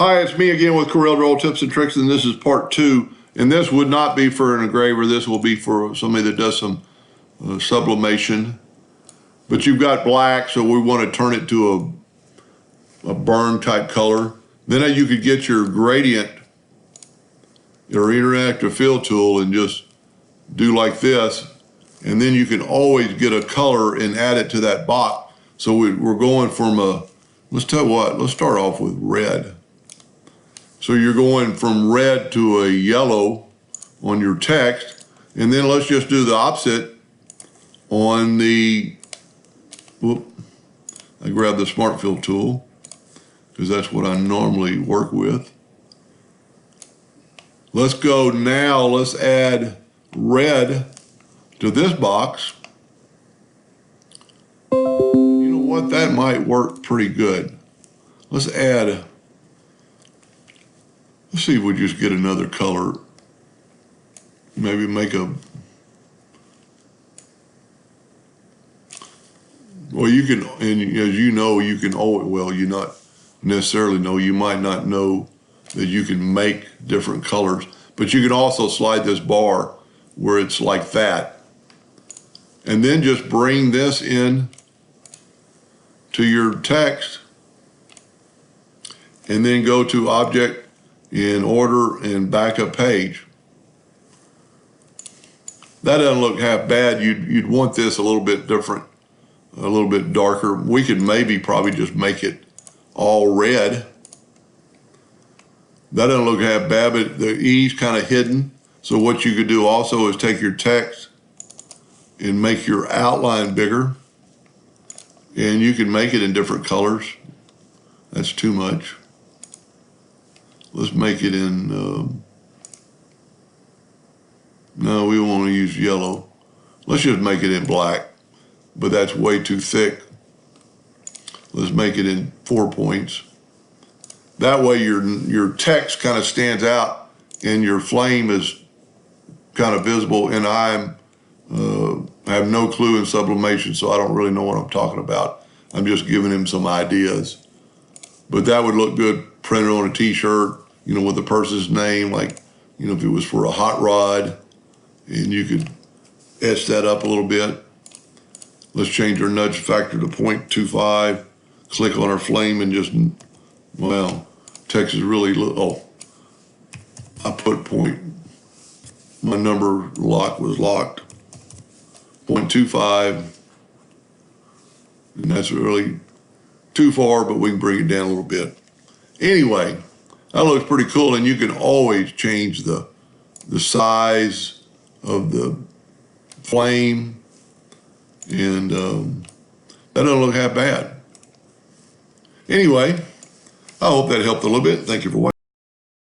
Hi, it's me again with Corel Draw Tips and Tricks, and this is part 2. And this would not be for an engraver. This will be for somebody that does some sublimation. But you've got black, so we want to turn it to a burn type color. Then you could get your gradient or interactive fill tool and just do like this. And then you can always get a color and add it to that box. So we're going from let's tell you what, let's start off with red. So you're going from red to a yellow on your text, and then let's just do the opposite on the, I grabbed the Smart Fill tool because that's what I normally work with. Let's go now, let's add red to this box. You know what, that might work pretty good. Let's see if we just get another color. Maybe make well, you can, and as you know, you can always, well, you not necessarily know, you might not know that you can make different colors, but you can also slide this bar where it's like that. And then just bring this in to your text and then go to Object, in Order, and Backup Page. That doesn't look half bad. You'd want this a little bit different, a little bit darker. We could maybe probably just make it all red. That doesn't look half bad, but the E's kind of hidden. So what you could do also is take your text and make your outline bigger. And you can make it in different colors. That's too much. Let's make it in, no, we want to use yellow. Let's just make it in black, but that's way too thick. Let's make it in 4 points. That way your text kind of stands out and your flame is kind of visible, and I have no clue in sublimation, so I don't really know what I'm talking about. I'm just giving him some ideas. But that would look good printed on a t-shirt, you know, with the person's name, like, you know, if it was for a hot rod, and you could etch that up a little bit. Let's change our nudge factor to 0.25. Click on our flame and just, well, text is really, oh, I put my number lock was locked. 0.25, and that's really too far, but we can bring it down a little bit. Anyway, that looks pretty cool, and you can always change the size of the flame, and that doesn't look half bad. Anyway, I hope that helped a little bit. Thank you for watching.